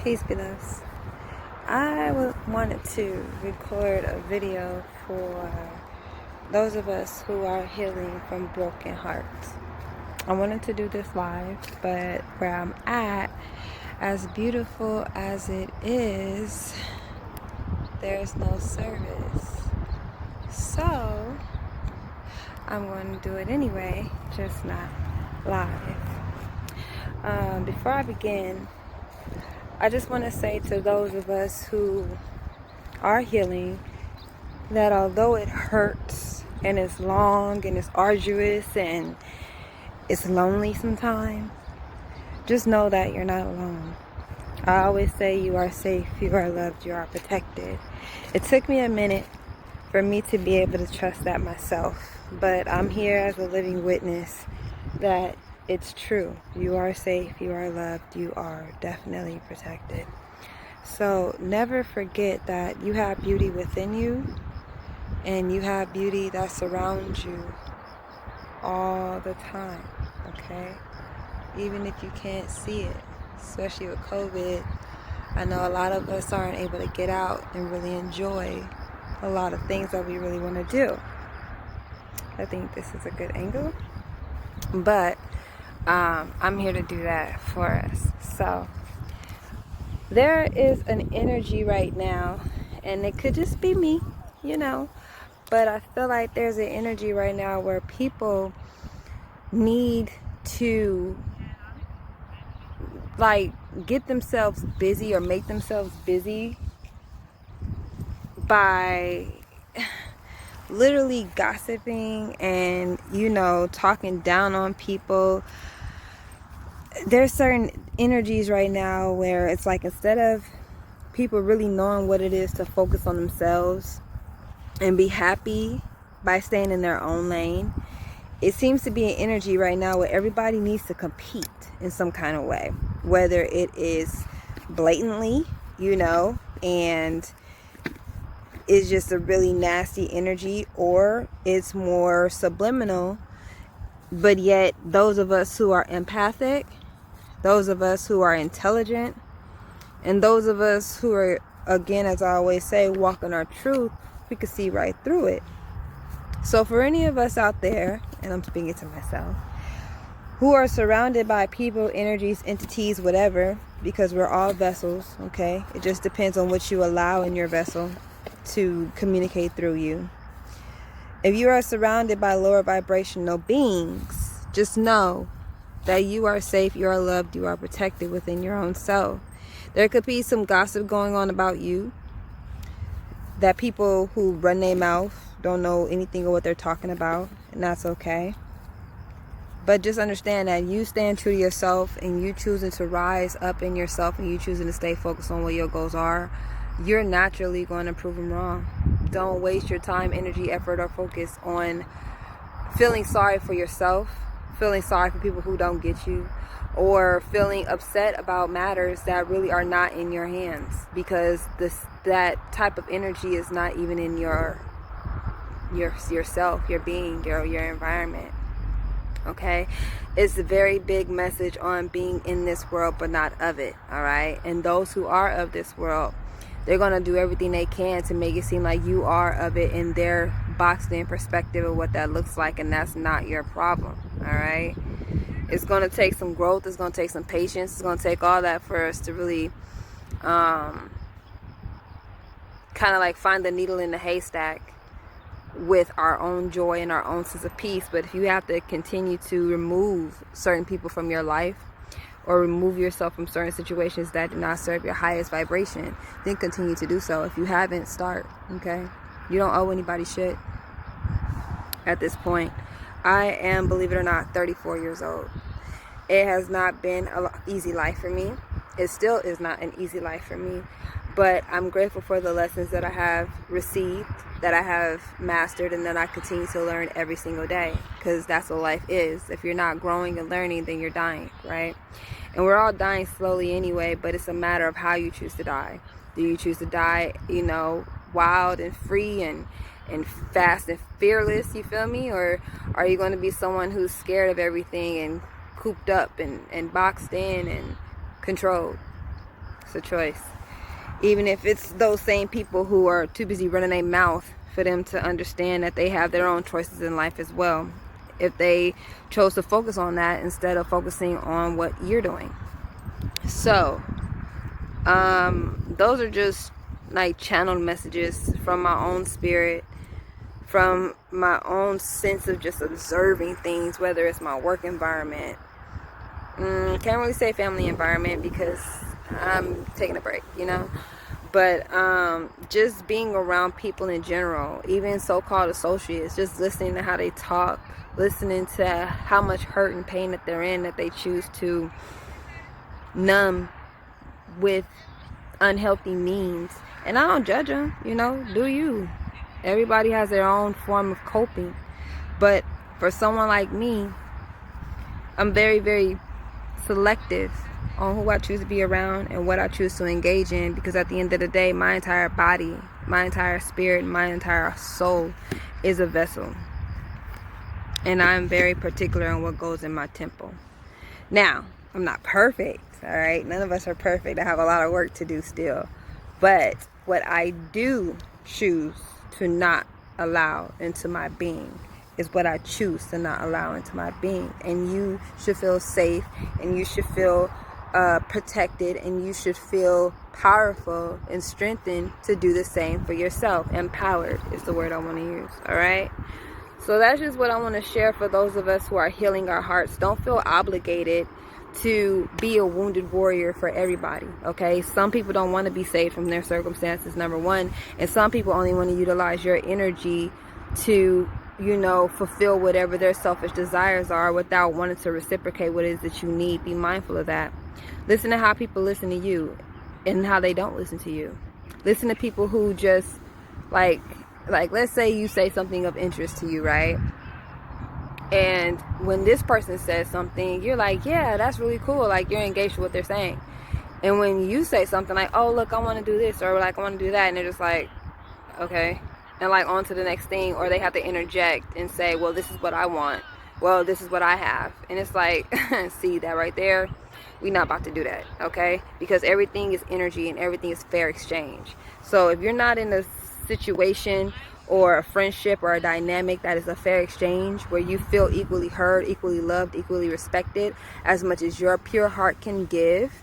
Peace be loves. Wanted to record a video for those of us who are healing from broken hearts. I wanted to do this live, but where I'm at, as beautiful as it is, there's no service. So I'm going to do it anyway, just not live. Before I begin, I just want to say to those of us who are healing that although it hurts and it's long and it's arduous and it's lonely sometimes, just know that you're not alone. I always say you are safe, you are loved, you are protected. It took me a minute for me to be able to trust that myself, but I'm here as a living witness that it's true. You are safe, you are loved, you are definitely protected. So never forget that you have beauty within you, and you have beauty that surrounds you all the time, okay? Even if you can't see it, especially with COVID. I know a lot of us aren't able to get out and really enjoy a lot of things that we really want to do. I think this is a good angle, but I'm here to do that for us. So there is an energy right now, and it could just be me, but I feel like there's an energy right now where people need to get themselves busy or make themselves busy by literally gossiping and talking down on people. There's certain energies right now where it's like, instead of people really knowing what it is to focus on themselves and be happy by staying in their own lane, it seems to be an energy right now where everybody needs to compete in some kind of way, whether it is blatantly, and it's just a really nasty energy, or it's more subliminal, but yet those of us who are empathic, those of us who are intelligent, and those of us who are, again, as I always say, walking our truth, we can see right through it. So for any of us out there, and I'm speaking to myself, who are surrounded by people, energies, entities, whatever, because we're all vessels, okay? It just depends on what you allow in your vessel to communicate through you. If you are surrounded by lower vibrational beings, just know that you are safe, you are loved, you are protected within your own self. There could be some gossip going on about you, that people who run their mouth don't know anything of what they're talking about, and that's okay. But just understand that you stand true to yourself, and you choosing to rise up in yourself, and you choosing to stay focused on what your goals are, you're naturally going to prove them wrong. Don't waste your time, energy, effort, or focus on feeling sorry for yourself, feeling sorry for people who don't get you, or feeling upset about matters that really are not in your hands, because that type of energy is not even in yourself, your being, your environment. Okay, it's a very big message on being in this world but not of it. All right, and those who are of this world, they're going to do everything they can to make it seem like you are of it in their boxed in perspective of what that looks like, and that's not your problem. All right, it's going to take some growth, it's going to take some patience, it's going to take all that for us to really kind of like find the needle in the haystack with our own joy and our own sense of peace. But if you have to continue to remove certain people from your life, or remove yourself from certain situations that do not serve your highest vibration, then continue to do so. If you haven't, start. Okay, you don't owe anybody shit at this point. I am, believe it or not, 34 years old. It has not been an easy life for me. It still is not an easy life for me, but I'm grateful for the lessons that I have received, that I have mastered, and that I continue to learn every single day, because that's what life is. If you're not growing and learning, then you're dying, right? And we're all dying slowly anyway, but it's a matter of how you choose to die. Do you choose to die, wild and free and fast and fearless, you feel me? Or are you going to be someone who's scared of everything and cooped up and boxed in and controlled? It's a choice. Even if it's those same people who are too busy running their mouth for them to understand that they have their own choices in life as well. If they chose to focus on that instead of focusing on what you're doing. So, those are just like channeled messages from my own spirit, from my own sense of just observing things, whether it's my work environment. Can't really say family environment because I'm taking a break, you know. But just being around people in general, even so-called associates, just listening to how they talk, listening to how much hurt and pain that they're in, that they choose to numb with unhealthy means. And I don't judge them, you know, do you? Everybody has their own form of coping. But for someone like me, I'm very, very selective on who I choose to be around and what I choose to engage in, because at the end of the day, my entire body, my entire spirit, my entire soul is a vessel. And I'm very particular on what goes in my temple. Now, I'm not perfect, all right? None of us are perfect. I have a lot of work to do still. But what I do choose to not allow into my being is what I choose to not allow into my being. And you should feel safe, and you should feel protected, and you should feel powerful and strengthened to do the same for yourself. Empowered is the word I want to use, all right? So that's just what I want to share for those of us who are healing our hearts. Don't feel obligated to be a wounded warrior for everybody, okay? Some people don't want to be saved from their circumstances, number one, and some people only want to utilize your energy to, you know, fulfill whatever their selfish desires are without wanting to reciprocate what it is that you need. Be mindful of that. Listen to how people listen to you and how they don't listen to you. Listen to people who just, like let's say you say something of interest to you, right? And when this person says something, you're like, yeah, that's really cool. Like, you're engaged with what they're saying. And when you say something like, oh, look, I want to do this, or like, I want to do that, and they're just like, okay, and like on to the next thing, or they have to interject and say, well, this is what I want, well, this is what I have. And it's like, see that right there, we're not about to do that, okay? Because everything is energy and everything is fair exchange. So if you're not in a situation or a friendship or a dynamic that is a fair exchange, where you feel equally heard, equally loved, equally respected, as much as your pure heart can give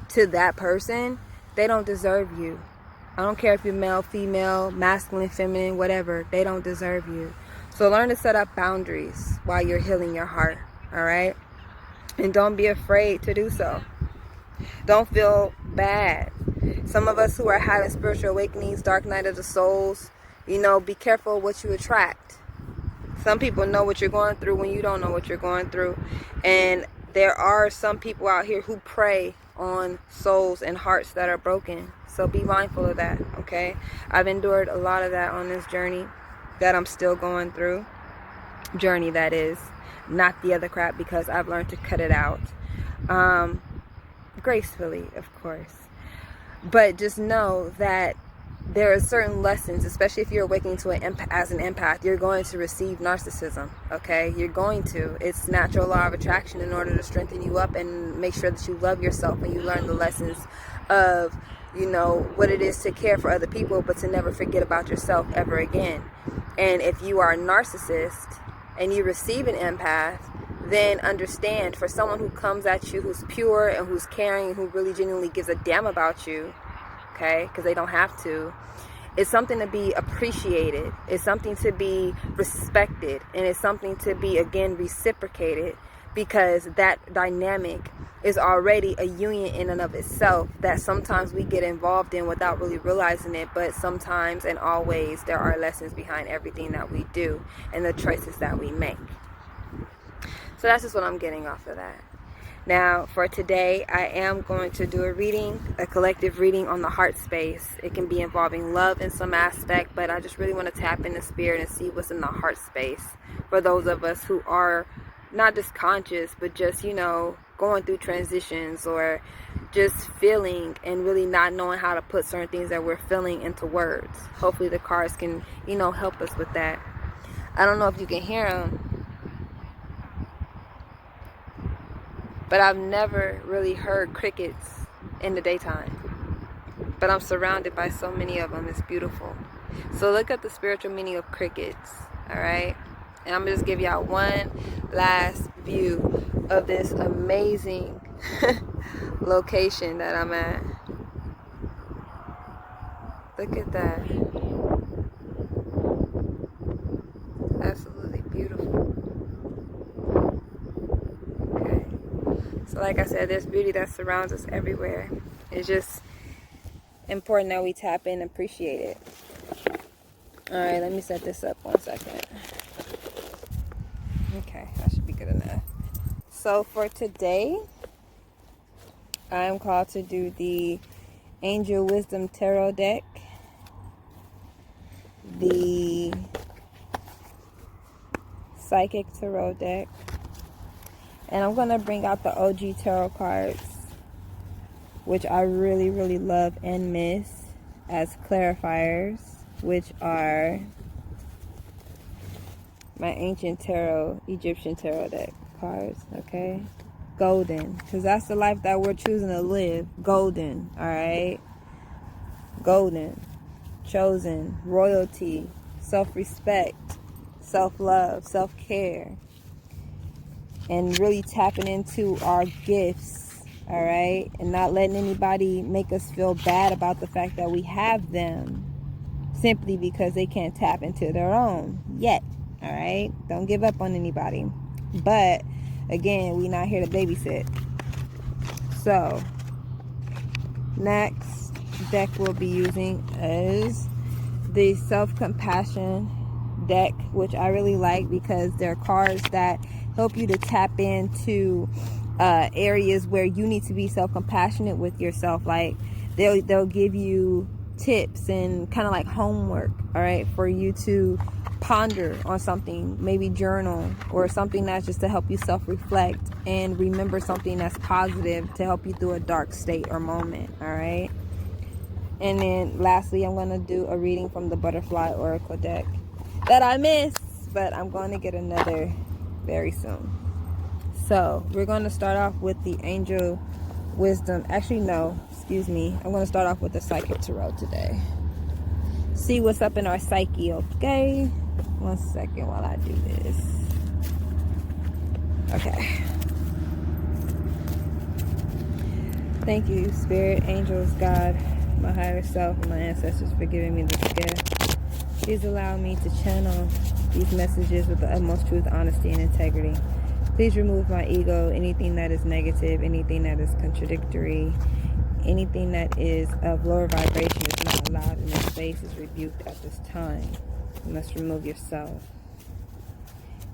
to that person, they don't deserve you. I don't care if you're male, female, masculine, feminine, whatever. They don't deserve you. So learn to set up boundaries while you're healing your heart, all right? And don't be afraid to do so. Don't feel bad. Some of us who are having spiritual awakenings, dark night of the souls, you know, be careful what you attract. Some people know what you're going through when you don't know what you're going through. And there are some people out here who prey on souls and hearts that are broken. So be mindful of that, okay? I've endured a lot of that on this journey that I'm still going through. Journey, that is. Not the other crap, because I've learned to cut it out. Gracefully, of course. But just know that there are certain lessons, especially if you're awakening to as an empath, you're going to receive narcissism, okay? You're going to. It's natural law of attraction in order to strengthen you up and make sure that you love yourself and you learn the lessons of, you know, what it is to care for other people, but to never forget about yourself ever again. And if you are a narcissist and you receive an empath, then understand, for someone who comes at you who's pure and who's caring and who really genuinely gives a damn about you, okay, because they don't have to, it's something to be appreciated, it's something to be respected, and it's something to be, again, reciprocated, because that dynamic is already a union in and of itself that sometimes we get involved in without really realizing it. But sometimes and always there are lessons behind everything that we do and the choices that we make. So that's just what I'm getting off of that. Now, for today, I am going to do a reading, a collective reading on the heart space. It can be involving love in some aspect, but I just really want to tap into spirit and see what's in the heart space for those of us who are not just conscious, but just, you know, going through transitions, or just feeling and really not knowing how to put certain things that we're feeling into words. Hopefully the cards can, you know, help us with that. I don't know if you can hear them, but I've never really heard crickets in the daytime. But I'm surrounded by so many of them. It's beautiful. So look at the spiritual meaning of crickets. Alright? And I'm going to just give y'all one last view of this amazing location that I'm at. Look at that. Absolutely beautiful. Okay. So like I said, there's beauty that surrounds us everywhere. It's just important that we tap in and appreciate it. Alright, let me set this up 1 second. Okay, that should be good enough. So for today, I am called to do the Angel Wisdom Tarot deck, the Psychic Tarot deck, and I'm going to bring out the OG Tarot cards, which I really, really love and miss, as clarifiers, which are my Ancient Tarot, Egyptian Tarot deck cards, okay? Golden, because that's the life that we're choosing to live. Golden, alright? Golden, chosen, royalty, self-respect, self-love, self-care, and really tapping into our gifts, alright? And not letting anybody make us feel bad about the fact that we have them, simply because they can't tap into their own yet. Alright, don't give up on anybody. But again, we're not here to babysit. So next deck we'll be using is the Self-Compassion deck, which I really like because they're cards that help you to tap into areas where you need to be self-compassionate with yourself. Like they'll give you tips and kind of like homework, all right, for you to ponder on something, maybe journal, or something that's just to help you self-reflect and remember something that's positive to help you through a dark state or moment, all right? And then lastly, I'm going to do a reading from the Butterfly Oracle deck that I missed, but I'm going to get another very soon. So we're going to start off with the Angel Wisdom. Actually, no, excuse me. I'm going to start off with the Psychic Tarot today. See what's up in our psyche, okay? 1 second while I do this. Okay. Thank you, Spirit, angels, God, my higher self, and my ancestors for giving me this gift. Please allow me to channel these messages with the utmost truth, honesty, and integrity. Please remove my ego, anything that is negative, anything that is contradictory, anything that is of lower vibration is not allowed in this space, is rebuked at this time. You must remove yourself.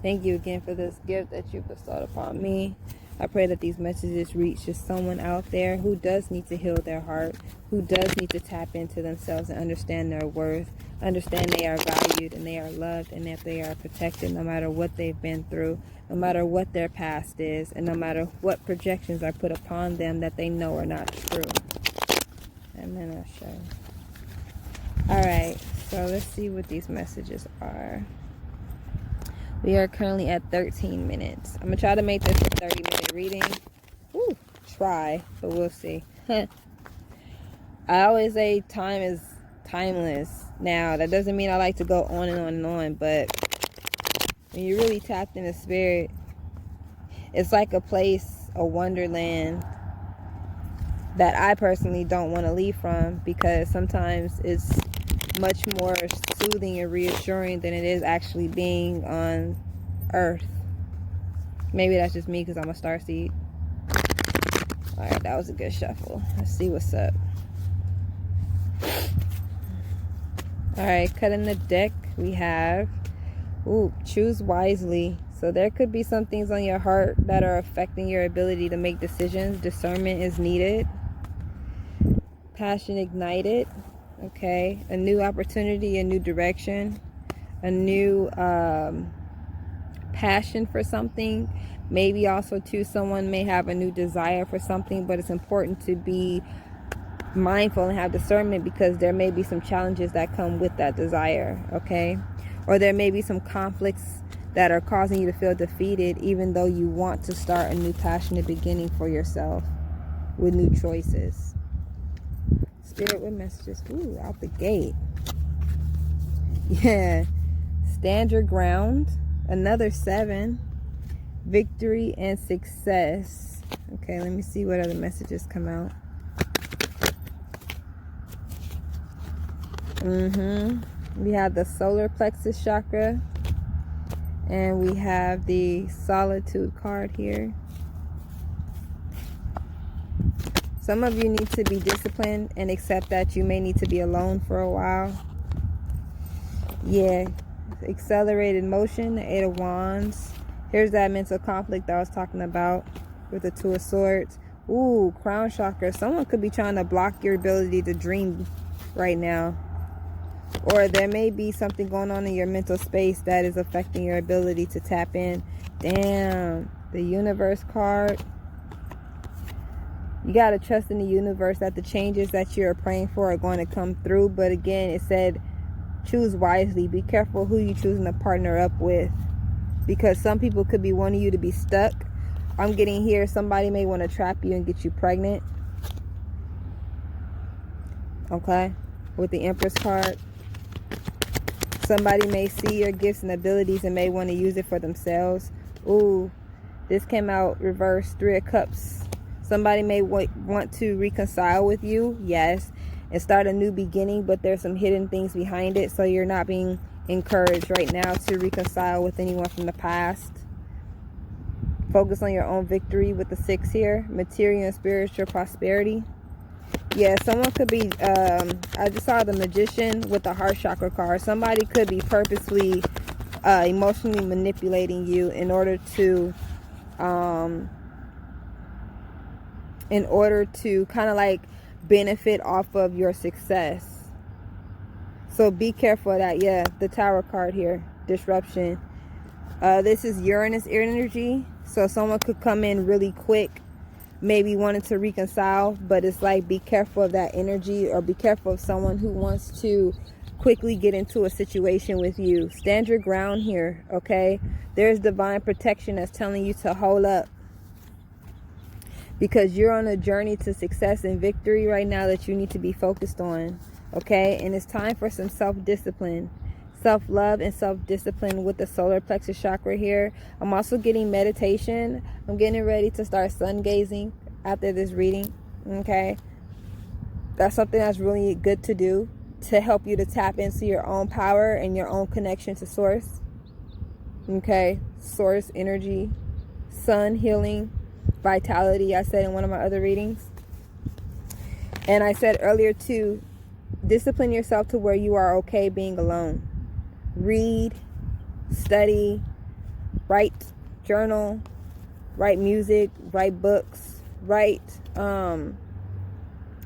Thank you again for this gift that you bestowed upon me. I pray that these messages reach just someone out there who does need to heal their heart, who does need to tap into themselves and understand their worth, understand they are valued and they are loved and that they are protected no matter what they've been through, no matter what their past is, and no matter what projections are put upon them that they know are not true. And then I'll show. Alright, so let's see what these messages are. We are currently at 13 minutes. I'm going to try to make this a 30-minute reading. Ooh, try, but we'll see. I always say time is timeless. Now, that doesn't mean I like to go on and on and on, but when you really tapped into spirit, it's like a place, a wonderland that I personally don't want to leave from, because sometimes it's much more soothing and reassuring than it is actually being on Earth. Maybe that's just me because I'm a starseed. Alright, that was a good shuffle. Let's see what's up. Alright, cutting the deck, we have, choose wisely. So there could be some things on your heart that are affecting your ability to make decisions. Discernment is needed. Passion ignited. Okay, a new opportunity, a new direction, a new passion for something. Maybe also too, someone may have a new desire for something, but it's important to be mindful and have discernment, because there may be some challenges that come with that desire, okay? Or there may be some conflicts that are causing you to feel defeated, even though you want to start a new passionate beginning for yourself. with new choices. Spirit with messages. Ooh, out the gate. Yeah. Stand your ground. Another 7. Victory and success. Okay, let me see what other messages come out. We have the solar plexus chakra. And we have the solitude card here. Some of you need to be disciplined and accept that you may need to be alone for a while. Yeah. Accelerated motion, the 8 of Wands. Here's that mental conflict that I was talking about with the 2 of Swords. Ooh, crown chakra. Someone could be trying to block your ability to dream right now. Or there may be something going on in your mental space that is affecting your ability to tap in. Damn. The universe card. You got to trust in the universe that the changes that you're praying for are going to come through. But again, it said choose wisely. Be careful who you're choosing to partner up with. Because some people could be wanting you to be stuck. I'm getting here, somebody may want to trap you and get you pregnant. Okay? With the Empress card. Somebody may see your gifts and abilities and may want to use it for themselves. Ooh, this came out reverse, 3 of Cups. Somebody may want to reconcile with you, yes, and start a new beginning, but there's some hidden things behind it, so you're not being encouraged right now to reconcile with anyone from the past. Focus on your own victory with the 6 here. Material and spiritual prosperity. Yeah, someone could be, I just saw the Magician with the heart chakra card. Somebody could be purposely emotionally manipulating you in order to kind of like benefit off of your success. So be careful of that. Yeah, the Tower card here, disruption. This is Uranus energy, so someone could come in really quick, maybe wanting to reconcile, but it's like be careful of that energy, or be careful of someone who wants to quickly get into a situation with you. Stand your ground here, okay? There's divine protection that's telling you to hold up, because you're on a journey to success and victory right now that you need to be focused on, okay? And it's time for some self-discipline, self-love and self-discipline with the solar plexus chakra here. I'm also getting meditation. I'm getting ready to start sun gazing after this reading, okay? That's something that's really good to do to help you to tap into your own power and your own connection to source, okay? Source energy, sun healing, vitality, I said in one of my other readings. And I said earlier too, discipline yourself to where you are okay being alone. Read, study, write, journal, write music, write books, write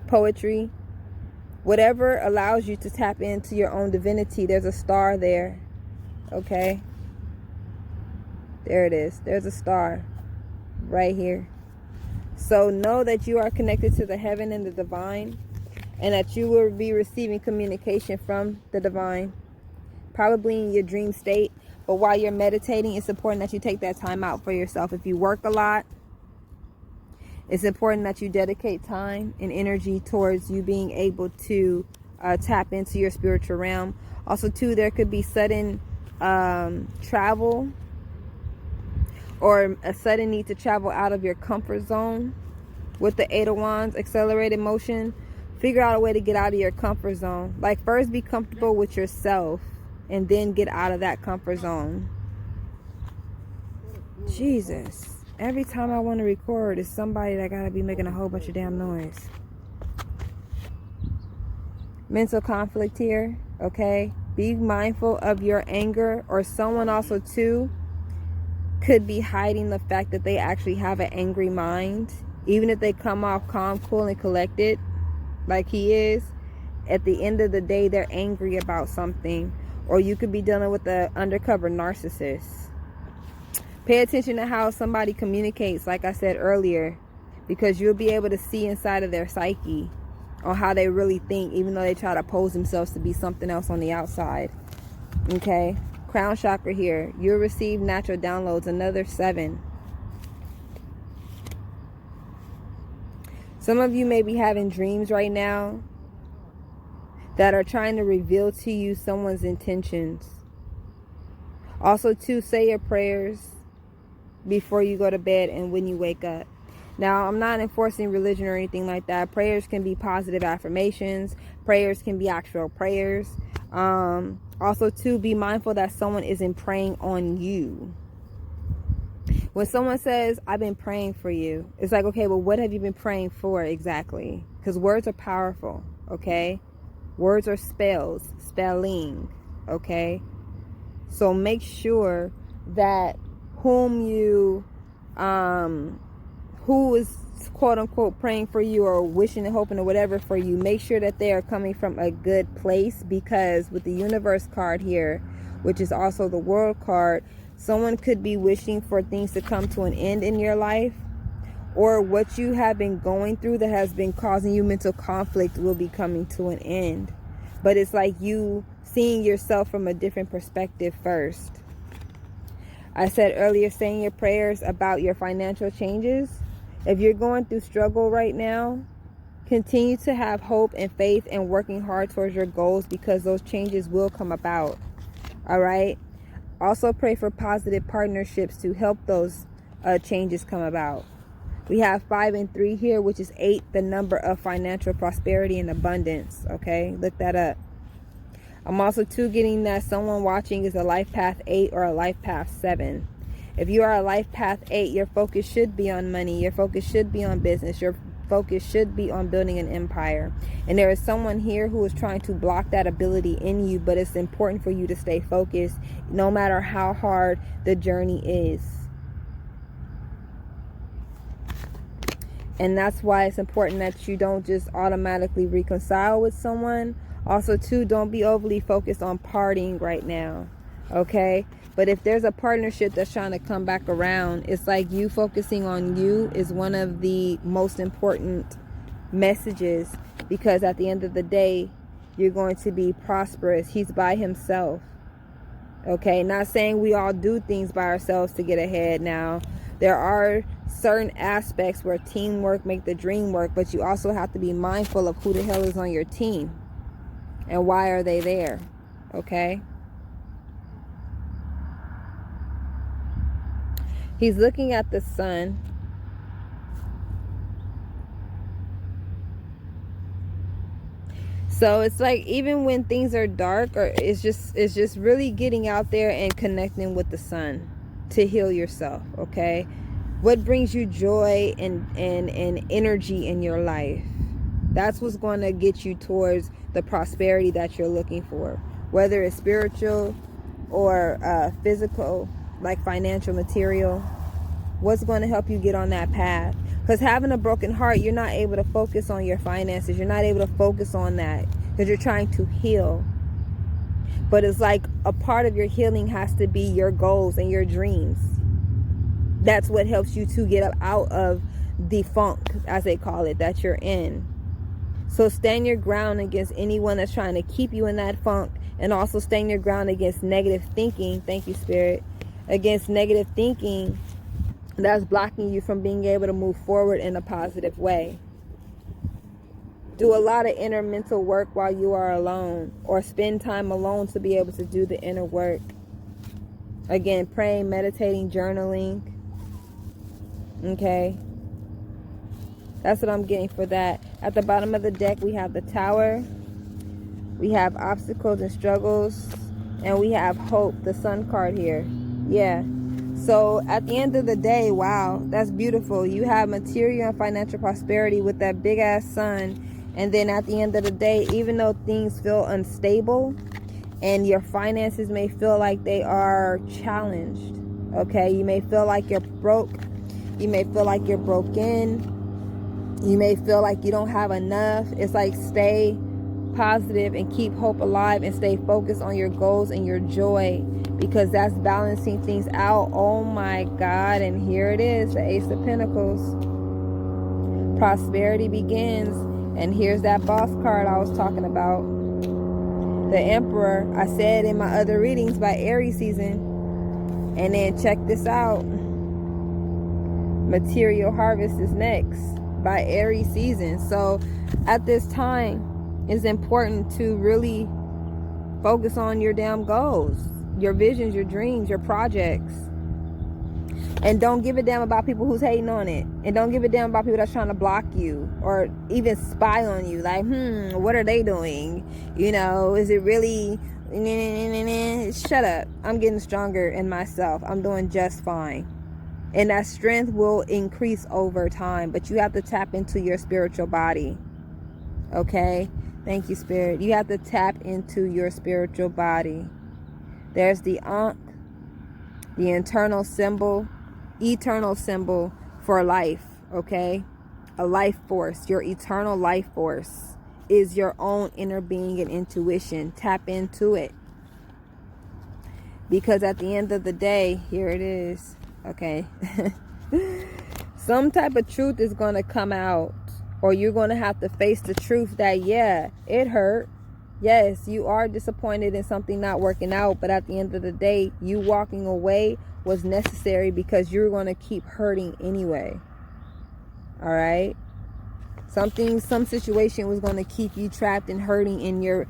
poetry, whatever allows you to tap into your own divinity. There's a star there, okay? There it is. There's a star right here. So know that you are connected to the heaven and the divine, and that you will be receiving communication from the divine, probably in your dream state. But while you're meditating, it's important that you take that time out for yourself. If you work a lot, it's important that you dedicate time and energy towards you being able to tap into your spiritual realm. Also too, there could be sudden travel, or a sudden need to travel out of your comfort zone with the 8 of Wands, accelerated motion. Figure out a way to get out of your comfort zone. Like, first be comfortable with yourself and then get out of that comfort zone. Jesus. Every time I want to record, it's somebody that gotta be making a whole bunch of damn noise. Mental conflict here, okay? Be mindful of your anger, or someone also too could be hiding the fact that they actually have an angry mind. Even if they come off calm, cool, and collected like he is, at the end of the day, they're angry about something. Or you could be dealing with an undercover narcissist. Pay attention to how somebody communicates, like I said earlier, because you'll be able to see inside of their psyche on how they really think, even though they try to pose themselves to be something else on the outside. Okay? Crown chakra here. You'll receive natural downloads, another 7. Some of you may be having dreams right now that are trying to reveal to you someone's intentions. Also, too, say your prayers before you go to bed and when you wake up. Now, I'm not enforcing religion or anything like that. Prayers can be positive affirmations. Prayers can be actual prayers. Also, too, be mindful that someone isn't praying on you. When someone says, I've been praying for you, it's like, okay, well, what have you been praying for exactly? Because words are powerful, okay? Words are spells, spelling, okay? So make sure that who is quote unquote praying for you or wishing and hoping or whatever for you, make sure that they are coming from a good place, because with the universe card here, which is also the world card, someone could be wishing for things to come to an end in your life, or what you have been going through that has been causing you mental conflict will be coming to an end. But it's like you seeing yourself from a different perspective first. I said earlier, saying your prayers about your financial changes. If you're going through struggle right now, continue to have hope and faith and working hard towards your goals, because those changes will come about. All right. Also pray for positive partnerships to help those changes come about. We have 5 and 3 here, which is 8, the number of financial prosperity and abundance. Okay, look that up. I'm also too getting that someone watching is a life path 8 or a life path 7. If you are a life path 8, your focus should be on money. Your focus should be on business. Your focus should be on building an empire. And there is someone here who is trying to block that ability in you, but it's important for you to stay focused no matter how hard the journey is. And that's why it's important that you don't just automatically reconcile with someone. Also, too, don't be overly focused on partying right now, okay? But if there's a partnership that's trying to come back around, it's like you focusing on you is one of the most important messages, because at the end of the day, you're going to be prosperous. He's by himself, okay? Not saying we all do things by ourselves to get ahead now. There are certain aspects where teamwork make the dream work, but you also have to be mindful of who the hell is on your team and why are they there, okay? He's looking at the sun. So it's like even when things are dark, or it's just really getting out there and connecting with the sun to heal yourself, okay? What brings you joy and energy in your life? That's what's going to get you towards the prosperity that you're looking for, whether it's spiritual or physical, like financial, material. What's going to help you get on that path? Because having a broken heart, you're not able to focus on your finances. You're not able to focus on that because you're trying to heal. But it's like a part of your healing has to be your goals and your dreams. That's what helps you to get up out of the funk, as they call it, that you're in. So stand your ground against anyone that's trying to keep you in that funk, and also stand your ground against negative thinking. Thank you, Spirit. Against negative thinking that's blocking you from being able to move forward in a positive way. Do a lot of inner mental work while you are alone, or spend time alone to be able to do the inner work. Again, praying, meditating, journaling. Okay, that's what I'm getting for that. At the bottom of the deck, we have the Tower, we have obstacles and struggles, and we have hope, the Sun card here. Yeah, so at the end of the day, wow, that's beautiful. You have material and financial prosperity with that big ass sun. And then at the end of the day, even though things feel unstable and your finances may feel like they are challenged, okay, you may feel like you're broke. You may feel like you're broken. You may feel like you don't have enough. It's like stay positive and keep hope alive and stay focused on your goals and your joy, because that's balancing things out. Oh my God. And here it is, the Ace of Pentacles. Prosperity begins. And here's that boss card I was talking about. The Emperor. I said in my other readings by Aries season. And then check this out. Material harvest is next. by Aries season. So at this time, it's important to really focus on your damn goals, your visions, your dreams, your projects. And don't give a damn about people who's hating on it. And don't give a damn about people that's trying to block you or even spy on you. Like, what are they doing? You know, is it really... Shut up. I'm getting stronger in myself. I'm doing just fine. And that strength will increase over time. But you have to tap into your spiritual body. Okay? Thank you, Spirit. You have to tap into your spiritual body. There's the Ankh, the eternal symbol for life. Okay? A life force. Your eternal life force is your own inner being and intuition. Tap into it. Because at the end of the day, here it is. Okay. Some type of truth is going to come out. Or you're going to have to face the truth that, yeah, it hurt. Yes, you are disappointed in something not working out. But at the end of the day, you walking away was necessary because you're going to keep hurting anyway. All right? Some situation was going to keep you trapped and hurting in your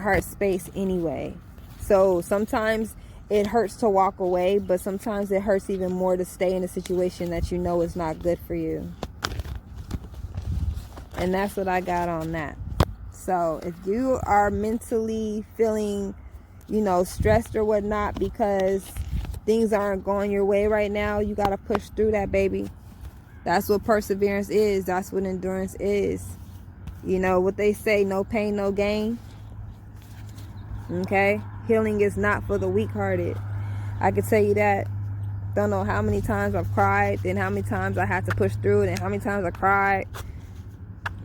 heart space anyway. So sometimes it hurts to walk away, but sometimes it hurts even more to stay in a situation that you know is not good for you. And that's what I got on that. So if you are mentally feeling, stressed or whatnot because things aren't going your way right now, you got to push through that, baby. That's what perseverance is. That's what endurance is. You know what they say, no pain, no gain. Okay? Healing is not for the weak-hearted. I can tell you that. Don't know how many times I've cried, then how many times I had to push through it, and how many times I cried.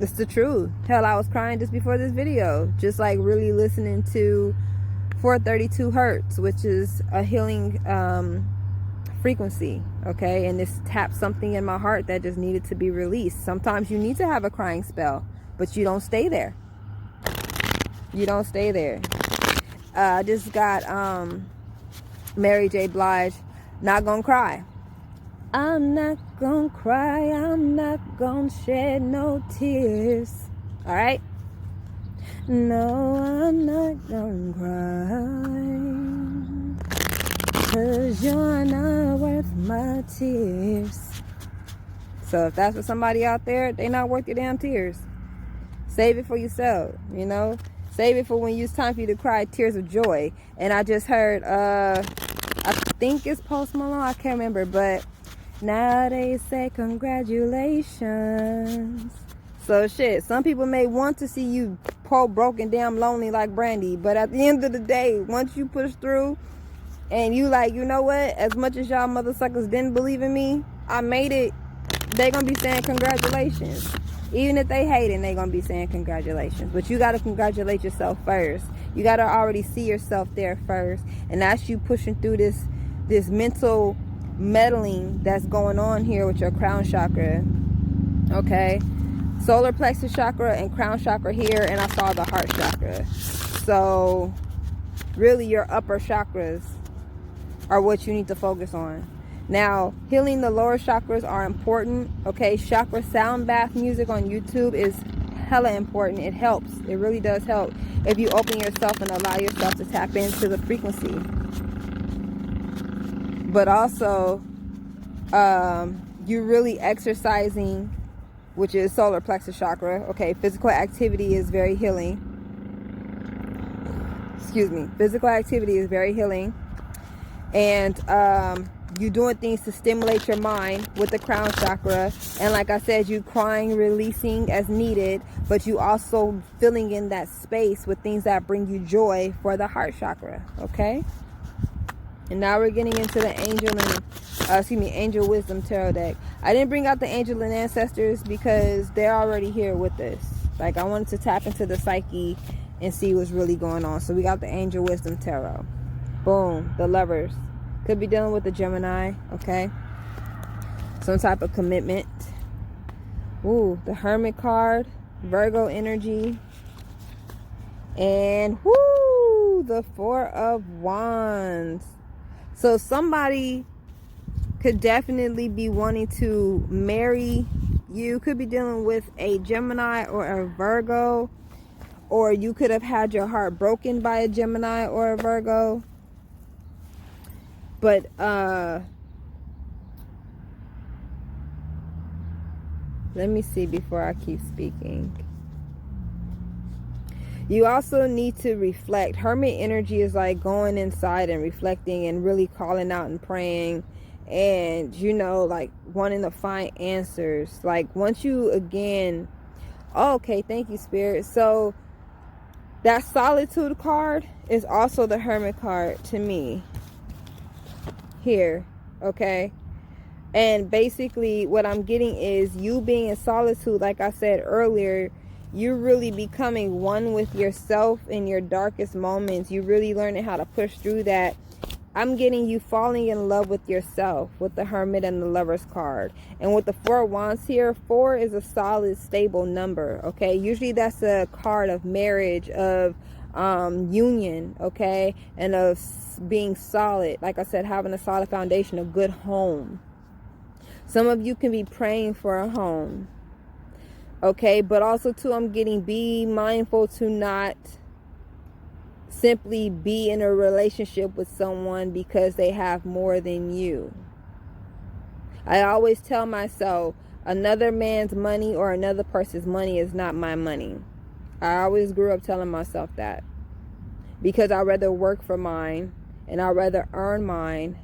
It's the truth. Hell, I was crying just before this video. Just like really listening to 432 hertz, which is a healing frequency. Okay, and this tapped something in my heart that just needed to be released. Sometimes you need to have a crying spell, but you don't stay there. You don't stay there. I just got Mary J. Blige, Not Gonna Cry. I'm not gonna cry, I'm not gonna shed no tears. All right? No, I'm not gonna cry, 'cause you're not worth my tears. So if that's for somebody out there, they not worth your damn tears. Save it for yourself, Save it for when it's time for you to cry tears of joy. And I just heard, I think it's Post Malone, I can't remember, but now they say congratulations. So shit, some people may want to see you poor, broken, damn lonely like Brandy, but at the end of the day, once you push through and you like, you know what, as much as y'all mother suckers didn't believe in me, I made it. They gonna be saying congratulations. Even if they hate it, they gonna be saying congratulations. But you gotta congratulate yourself first. You gotta already see yourself there first. And that's you pushing through this mental meddling that's going on here with your crown chakra. Okay? Solar plexus chakra and crown chakra here, and I saw the heart chakra. So really your upper chakras are what you need to focus on. Now, healing the lower chakras are important. Okay, chakra sound bath music on YouTube is hella important. It helps. It really does help if you open yourself and allow yourself to tap into the frequency. But also, you're really exercising, which is solar plexus chakra. Okay, physical activity is very healing. Physical activity is very healing. And you're doing things to stimulate your mind with the crown chakra. And like I said, you crying, releasing as needed, but you also filling in that space with things that bring you joy for the heart chakra. Okay? And now we're getting into the Angel Wisdom Tarot deck. I didn't bring out the Angel and Ancestors because they're already here with us. Like, I wanted to tap into the psyche and see what's really going on. So we got the Angel Wisdom Tarot. Boom. The Lovers. Could be dealing with the Gemini. Okay. Some type of commitment. Ooh, the Hermit card. Virgo energy. And whoo, the Four of Wands. So somebody could definitely be wanting to marry You could be dealing with a Gemini or a Virgo, or you could have had your heart broken by a Gemini or a Virgo. But let me see before I keep speaking. You also need to reflect. Hermit energy is like going inside and reflecting and really calling out and praying, and you know, like wanting to find answers. Like once you again, oh, okay, thank you, Spirit. So that solitude card is also the Hermit card to me here, okay? And basically what I'm getting is you being in solitude, like I said earlier, you're really becoming one with yourself in your darkest moments. You really learning how to push through that. I'm getting you falling in love with yourself with the Hermit and the Lover's card. And with the Four of Wands here, 4 is a solid, stable number, okay? Usually that's a card of marriage, of union, okay? And of being solid. Like I said, having a solid foundation, a good home. Some of you can be praying for a home, okay? But also too, I'm getting, be mindful to not simply be in a relationship with someone because they have more than you. I always tell myself, another man's money or another person's money is not my money. I always grew up telling myself that, because I'd rather work for mine and I'd rather earn mine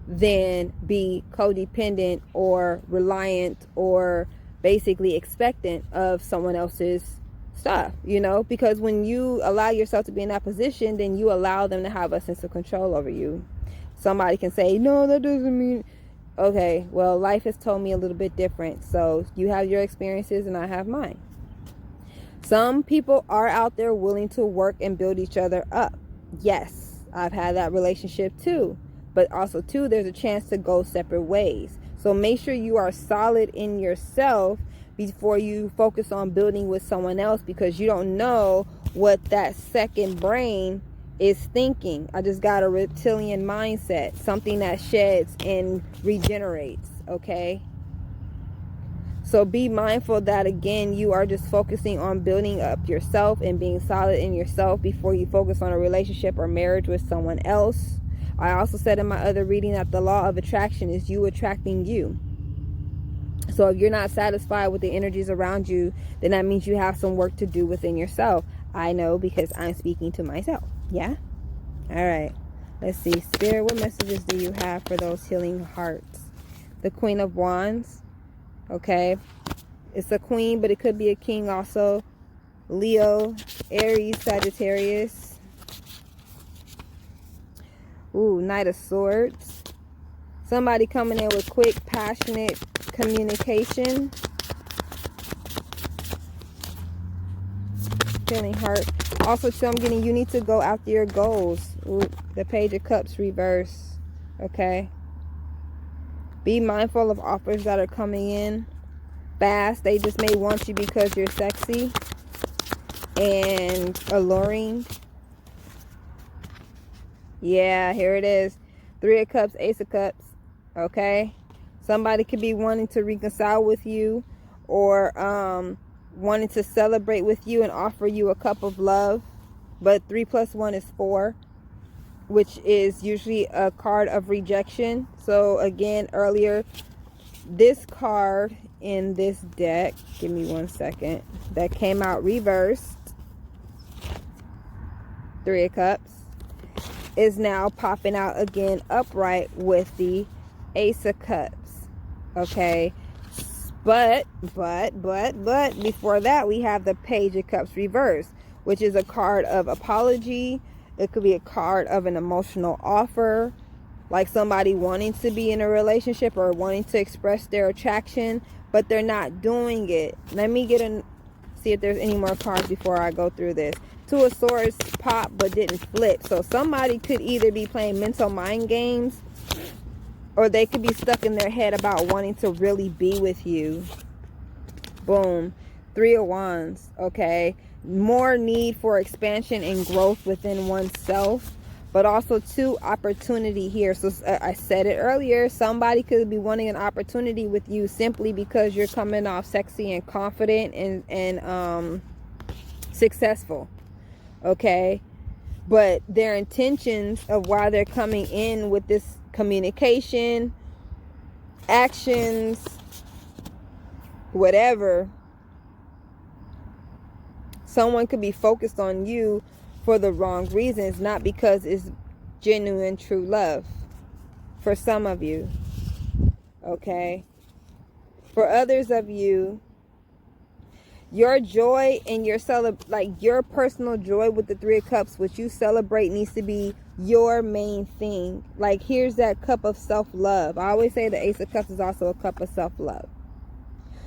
than be codependent or reliant or basically expectant of someone else's stuff, you know? Because when you allow yourself to be in that position, then you allow them to have a sense of control over you. Somebody can say, no, that doesn't mean... Okay, well, life has told me a little bit different. So you have your experiences and I have mine. Some people are out there willing to work and build each other up. Yes, I've had that relationship too. But also too, there's a chance to go separate ways. So make sure you are solid in yourself before you focus on building with someone else, because you don't know what that second brain is thinking. I just got a reptilian mindset, something that sheds and regenerates, okay? So be mindful that, again, you are just focusing on building up yourself and being solid in yourself before you focus on a relationship or marriage with someone else. I also said in my other reading that the law of attraction is you attracting you. So if you're not satisfied with the energies around you, then that means you have some work to do within yourself. I know, because I'm speaking to myself. Yeah? All right. Let's see. Spirit, what messages do you have for those healing hearts? The Queen of Wands. Okay. It's a queen, but it could be a king also. Leo, Aries, Sagittarius. Ooh, Knight of Swords. Somebody coming in with quick, passionate communication. Feeling heart. Also, too, I'm getting, you need to go after your goals. Ooh, the Page of Cups reverse. Okay. Be mindful of offers that are coming in fast. They just may want you because you're sexy and alluring. Yeah, here it is. 3 of Cups, Ace of Cups. Okay. Somebody could be wanting to reconcile with you, or wanting to celebrate with you and offer you a cup of love. But 3 plus 1 is 4, which is usually a card of rejection. So again, earlier, this card in this deck, give me 1 second, that came out reversed, 3 of Cups, is now popping out again upright with the Ace of Cups. Okay. But before that, we have the Page of Cups reversed, which is a card of apology. It could be a card of an emotional offer, like somebody wanting to be in a relationship or wanting to express their attraction, but they're not doing it. Let me see if there's any more cards before I go through this. 2 of Swords popped but didn't flip. So somebody could either be playing mental mind games, or they could be stuck in their head about wanting to really be with you. Boom. 3 of Wands. Okay. More need for expansion and growth within oneself. but also too, opportunity here. So I said it earlier, somebody could be wanting an opportunity with you simply because you're coming off sexy and confident and successful, okay? But their intentions of why they're coming in with this communication, actions, whatever, someone could be focused on you for the wrong reasons, not because it's genuine, true love for some of you, okay? For others of you, your joy and your your personal joy with the Three of Cups, which you celebrate, needs to be your main thing. Like, here's that cup of self-love. I always say the Ace of Cups is also a cup of self-love.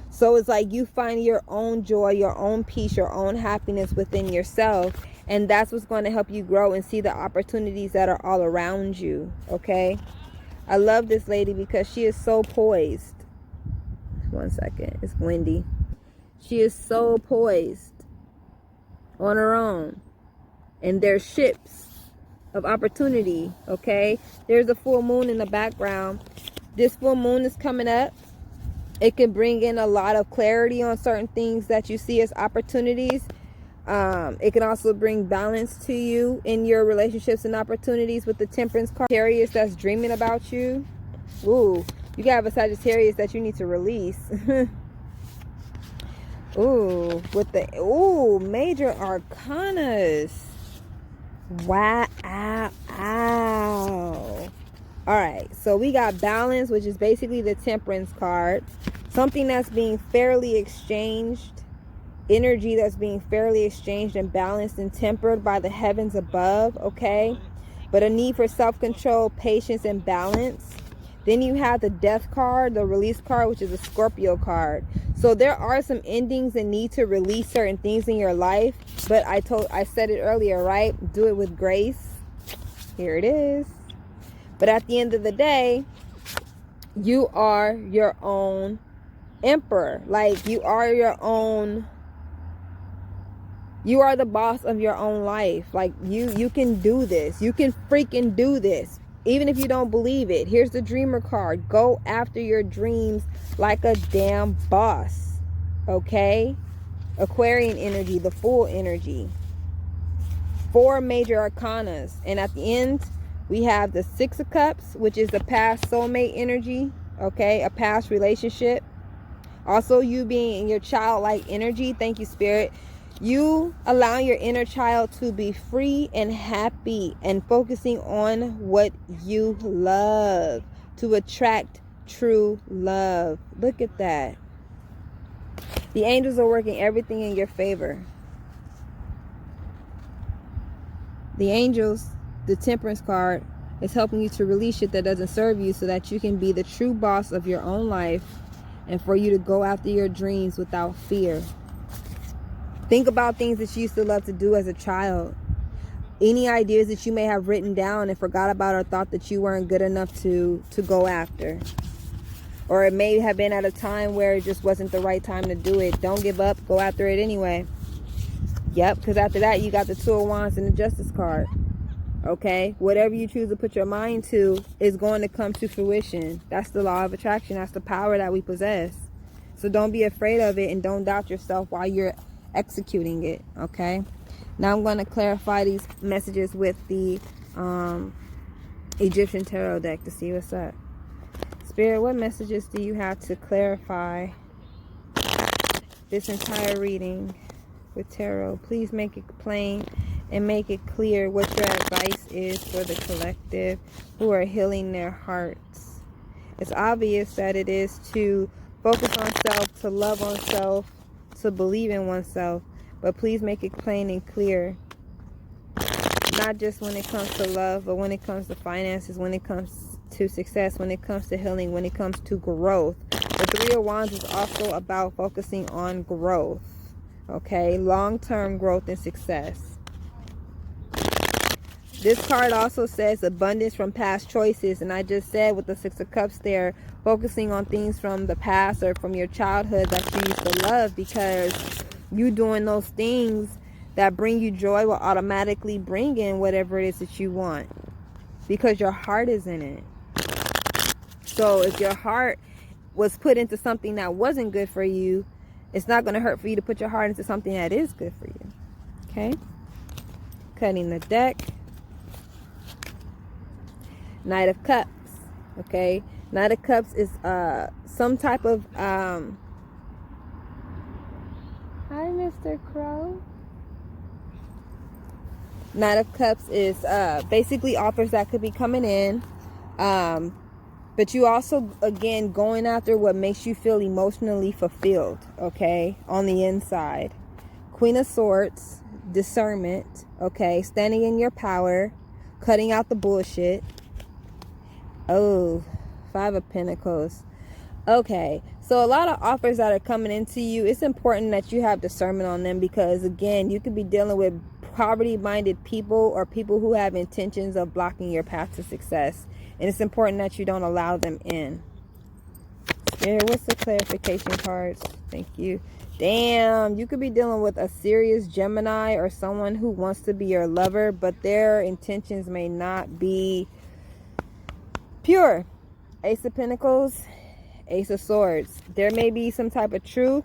So it's like you find your own joy, your own peace, your own happiness within yourself. And that's what's going to help you grow and see the opportunities that are all around you. Okay? I love this lady because she is so poised. One second. It's windy. She is so poised on her own. And there's ships of opportunity. Okay? There's a full moon in the background. This full moon is coming up. It can bring in a lot of clarity on certain things that you see as opportunities. It can also bring balance to you in your relationships and opportunities with the Temperance card. Sagittarius that's dreaming about you. Ooh, you can have a Sagittarius that you need to release. Ooh, with the major arcanas. Wow. All right, so we got balance, which is basically the Temperance card. Something that's being fairly exchanged. Energy that's being fairly exchanged and balanced and tempered by the heavens above, okay? But a need for self-control, patience, and balance. Then you have the Death card, the Release card, which is a Scorpio card. So there are some endings and need to release certain things in your life. But I said it earlier, right? Do it with grace. Here it is. But at the end of the day, you are your own emperor. Like, you are your own... You are the boss of your own life. Like, you can do this. You can freaking do this. Even if you don't believe it. Here's the Dreamer card. Go after your dreams like a damn boss. Okay? Aquarian energy, the Fool energy. 4 major arcanas. And at the end, we have the Six of Cups, which is the past soulmate energy. Okay? A past relationship. Also, you being in your childlike energy. Thank you, Spirit. You allowing your inner child to be free and happy and focusing on what you love to attract true love. Look at that. The angels are working everything in your favor. The angels, the Temperance card, is helping you to release shit that doesn't serve you so that you can be the true boss of your own life and for you to go after your dreams without fear. Think about things that you used to love to do as a child. Any ideas that you may have written down and forgot about or thought that you weren't good enough to go after. Or it may have been at a time where it just wasn't the right time to do it. Don't give up. Go after it anyway. Yep, because after that you got the Two of Wands and the Justice card. Okay? Whatever you choose to put your mind to is going to come to fruition. That's the law of attraction. That's the power that we possess. So don't be afraid of it and don't doubt yourself while you're executing it. Okay, now I'm going to clarify these messages with the Egyptian tarot deck to see what's up. Spirit, what messages do you have to clarify this entire reading with tarot? Please make it plain and make it clear what your advice is for the collective who are healing their hearts. It's obvious that it is to focus on self, to love on self, to believe in oneself, but please make it plain and clear. Not just when it comes to love, but when it comes to finances, when it comes to success, when it comes to healing, when it comes to growth. The Three of Wands is also about focusing on growth. Okay, long-term growth and success. This card also says abundance from past choices, and I just said with the Six of Cups there, focusing on things from the past or from your childhood that you used to love, because you doing those things that bring you joy will automatically bring in whatever it is that you want, because your heart is in it. So if your heart was put into something that wasn't good for you, it's not going to hurt for you to put your heart into something that is good for you. Okay? Cutting the deck. Knight of Cups. Okay? Knight of Cups is some type of hi, Mr. Crow. Knight of Cups is basically offers that could be coming in, but you also, again, going after what makes you feel emotionally fulfilled, okay, on the inside. Queen of Swords, discernment, okay, standing in your power, cutting out the bullshit. Oh, Five of Pentacles. Okay, so a lot of offers that are coming into you, it's important that you have discernment on them, because again, you could be dealing with poverty-minded people or people who have intentions of blocking your path to success, and it's important that you don't allow them in. Spirit, what's the clarification cards? Thank you. Damn, you could be dealing with a serious Gemini or someone who wants to be your lover, but their intentions may not be pure. Ace of Pentacles, Ace of Swords. There may be some type of truth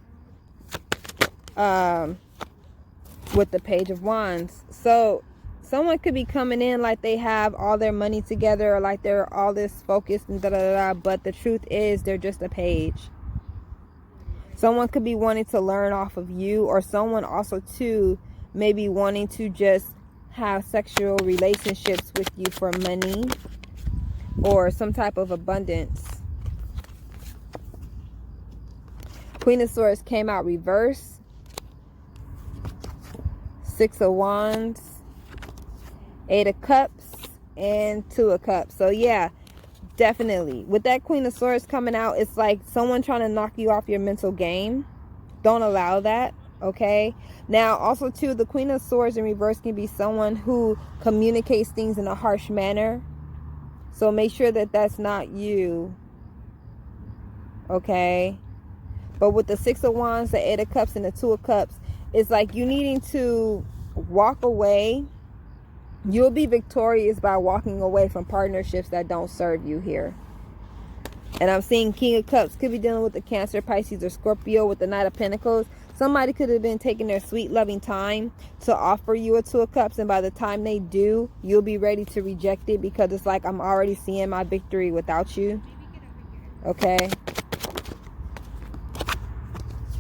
with the Page of Wands. So someone could be coming in like they have all their money together, or like they're all this focused and da-da-da-da, but the truth is they're just a page. Someone could be wanting to learn off of you, or someone also too may be wanting to just have sexual relationships with you for money or some type of abundance. Queen of Swords came out reverse. Six of Wands, Eight of Cups, and Two of Cups. So yeah, definitely. With that Queen of Swords coming out, it's like someone trying to knock you off your mental game. Don't allow that, okay? Now, also too, the Queen of Swords in reverse can be someone who communicates things in a harsh manner. So make sure that that's not you, okay? But with the Six of Wands, the Eight of Cups, and the Two of Cups, it's like you needing to walk away. You'll be victorious by walking away from partnerships that don't serve you here. And I'm seeing King of Cups could be dealing with the Cancer, Pisces, or Scorpio with the Knight of Pentacles. Somebody could have been taking their sweet, loving time to offer you a Two of Cups. And by the time they do, you'll be ready to reject it, because it's like, I'm already seeing my victory without you. Okay?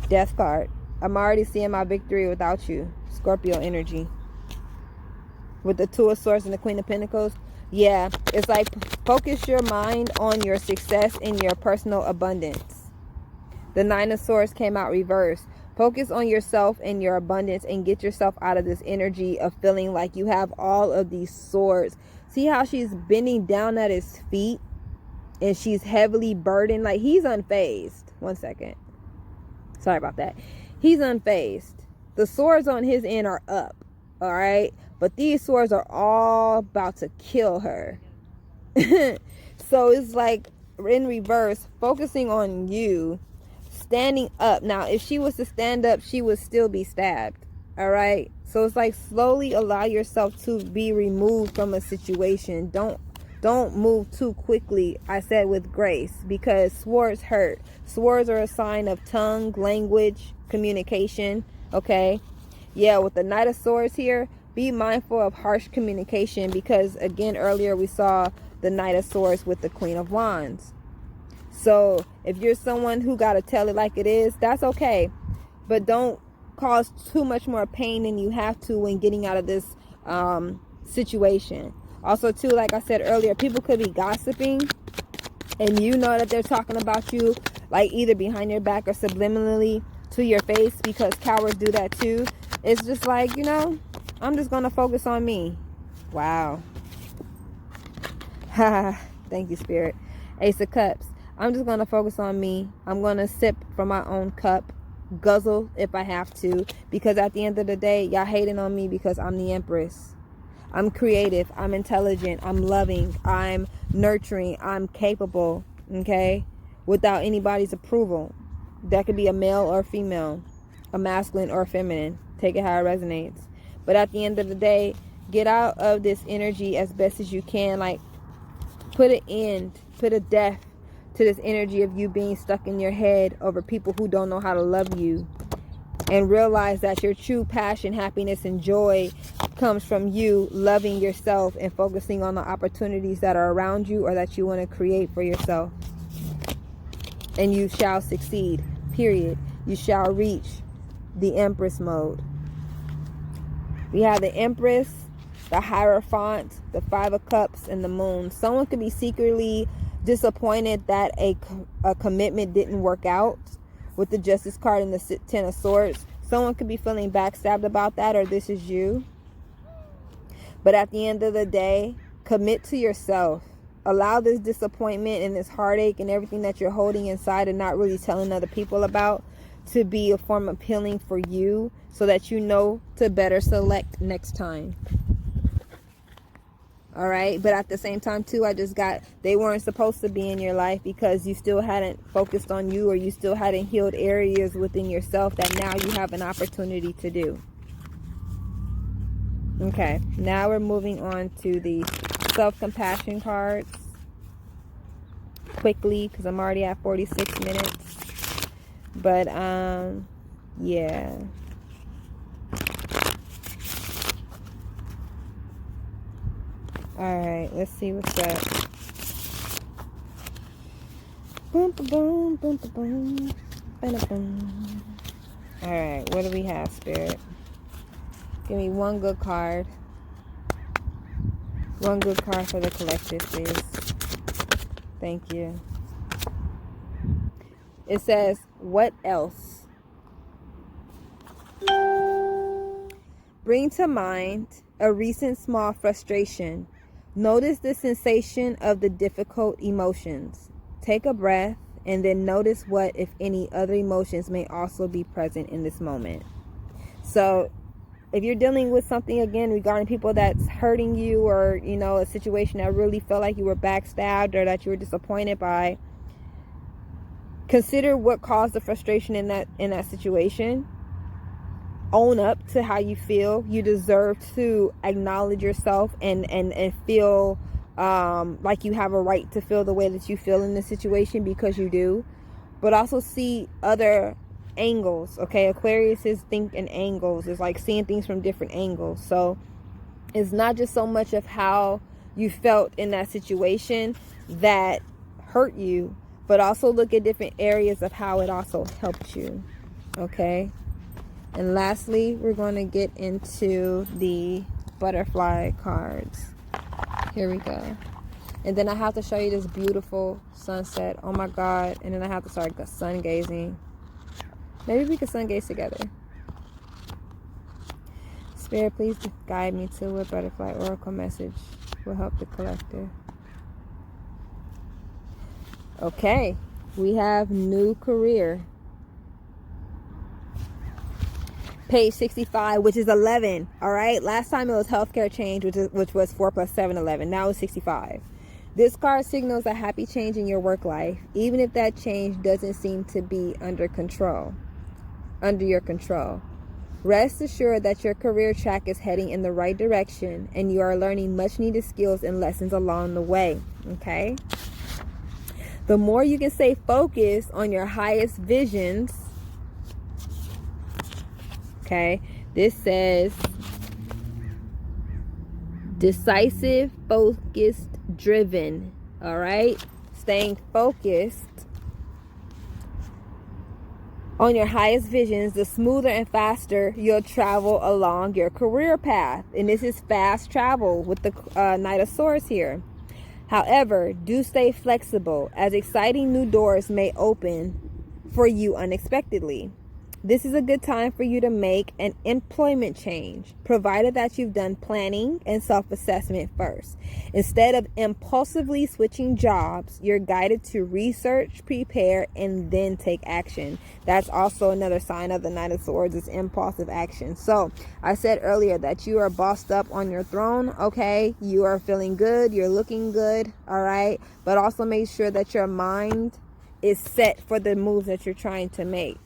Death card. I'm already seeing my victory without you. Scorpio energy. With the Two of Swords and the Queen of Pentacles. Yeah, it's like focus your mind on your success and your personal abundance. The Nine of Swords came out reversed. Focus on yourself and your abundance and get yourself out of this energy of feeling like you have all of these swords. See how she's bending down at his feet and she's heavily burdened? Like, he's unfazed. One second. Sorry about that. He's unfazed. The swords on his end are up. All right. But these swords are all about to kill her. So it's like in reverse, focusing on you, standing up. Now, if she was to stand up, she would still be stabbed. All right. So it's like slowly allow yourself to be removed from a situation. Don't move too quickly. I said with grace, because swords hurt. Swords are a sign of tongue, language, communication. Okay. Yeah, with the Knight of Swords here, be mindful of harsh communication, because again, earlier we saw the Knight of Swords with the Queen of Wands. So if you're someone who got to tell it like it is, that's okay. But don't cause too much more pain than you have to when getting out of this situation. Also too, like I said earlier, people could be gossiping and you know that they're talking about you, like either behind your back or subliminally to your face, because cowards do that too. It's just like, you know, I'm just going to focus on me. Wow. Thank you, Spirit. Ace of Cups. I'm just going to focus on me. I'm going to sip from my own cup. Guzzle if I have to. Because at the end of the day, y'all hating on me because I'm the Empress. I'm creative. I'm intelligent. I'm loving. I'm nurturing. I'm capable. Okay? Without anybody's approval. That could be a male or female. A masculine or feminine. Take it how it resonates. But at the end of the day, get out of this energy as best as you can. Like, put a death to this energy of you being stuck in your head over people who don't know how to love you. And realize that your true passion, happiness, and joy comes from you loving yourself and focusing on the opportunities that are around you or that you want to create for yourself. And you shall succeed, period. You shall reach the Empress mode. We have the Empress, the Hierophant, the Five of Cups, and the Moon. Someone could be secretly disappointed that a commitment didn't work out with the Justice card and the Ten of Swords. Someone could be feeling backstabbed about that, or this is you. But at the end of the day, commit to yourself. Allow this disappointment and this heartache and everything that you're holding inside and not really telling other people about to be a form of healing for you, so that you know to better select next time. All right, but at the same time too, I just got, they weren't supposed to be in your life because you still hadn't focused on you, or you still hadn't healed areas within yourself that now you have an opportunity to do. Okay, now we're moving on to the self-compassion cards quickly because I'm already at 46 minutes. But yeah. Alright, let's see what's up. Boom, boom, boom, boom, boom, boom. Alright, what do we have, Spirit? Give me one good card. One good card for the collective, please. Thank you. It says, what else? Bring to mind a recent small frustration. Notice the sensation of the difficult emotions. Take a breath and then notice what, if any, other emotions may also be present in this moment. So if you're dealing with something, again, regarding people that's hurting you, or, you know, a situation that really felt like you were backstabbed or that you were disappointed by, consider what caused the frustration in that situation. Own up to how you feel. You deserve to acknowledge yourself and feel like you have a right to feel the way that you feel in this situation, because you do. But also see other angles. Okay, Aquarius is think in angles. It's like seeing things from different angles. So it's not just so much of how you felt in that situation that hurt you, but also look at different areas of how it also helped you. Okay. And lastly, we're going to get into the butterfly cards. Here we go. And then I have to show you this beautiful sunset. Oh my God. And then I have to start sun gazing. Maybe we could sun gaze together. Spirit, please guide me to a butterfly oracle message will help the collective. Okay. We have new career. Page 65, which is 11. All right. Last time it was healthcare change, which was 4 + 7, 11. Now it's 65. This card signals a happy change in your work life, even if that change doesn't seem to be under your control. Rest assured that your career track is heading in the right direction, and you are learning much needed skills and lessons along the way. Okay. The more you can stay focused on your highest visions. Okay, this says decisive, focused, driven. All right, staying focused on your highest visions, the smoother and faster you'll travel along your career path. And this is fast travel with the Knight of Swords here. However, do stay flexible, as exciting new doors may open for you unexpectedly. This is a good time for you to make an employment change, provided that you've done planning and self-assessment first. Instead of impulsively switching jobs, you're guided to research, prepare, and then take action. That's also another sign of the Knight of Swords, is impulsive action. So I said earlier that you are bossed up on your throne. Okay, you are feeling good, you're looking good. All right, but also make sure that your mind is set for the moves that you're trying to make.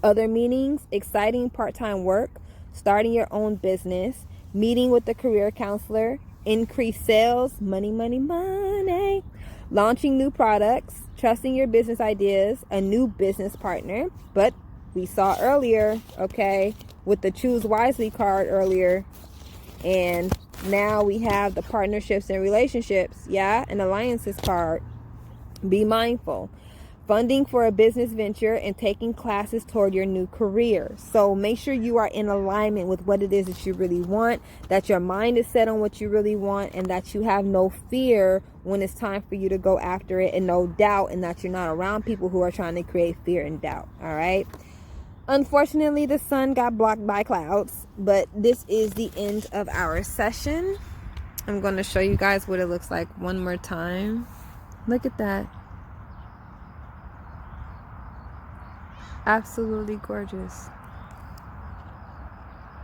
Other meanings: exciting part-time work, starting your own business, meeting with a career counselor, increased sales, money, money, money, launching new products, trusting your business ideas, a new business partner. But we saw earlier, okay, with the Choose Wisely card earlier, and now we have the partnerships and relationships, yeah, and alliances card. Be mindful. Funding for a business venture and taking classes toward your new career. So make sure you are in alignment with what it is that you really want, that your mind is set on what you really want, and that you have no fear when it's time for you to go after it, and no doubt, and that you're not around people who are trying to create fear and doubt. All right. Unfortunately, the sun got blocked by clouds, but this is the end of our session. I'm going to show you guys what it looks like one more time. Look at that. Absolutely gorgeous.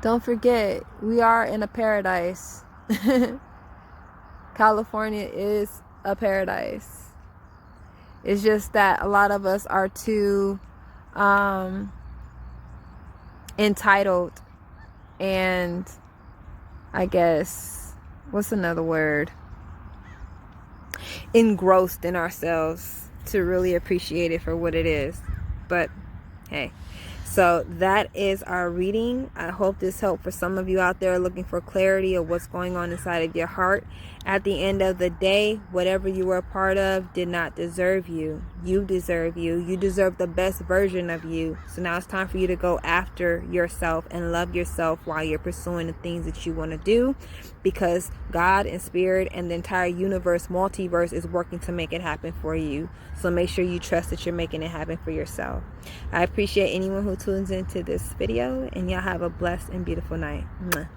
Don't forget, we are in a paradise. California is a paradise. It's just that a lot of us are too entitled, and I guess, what's another word? Engrossed in ourselves to really appreciate it for what it is. But hey, so that is our reading. I hope this helped for some of you out there looking for clarity of what's going on inside of your heart. At the end of the day, whatever you were a part of did not deserve you. You deserve you. You deserve the best version of you. So now it's time for you to go after yourself and love yourself while you're pursuing the things that you want to do, because God and Spirit and the entire universe, multiverse, is working to make it happen for you. So make sure you trust that you're making it happen for yourself. I appreciate anyone who tunes into this video, and y'all have a blessed and beautiful night. Mwah.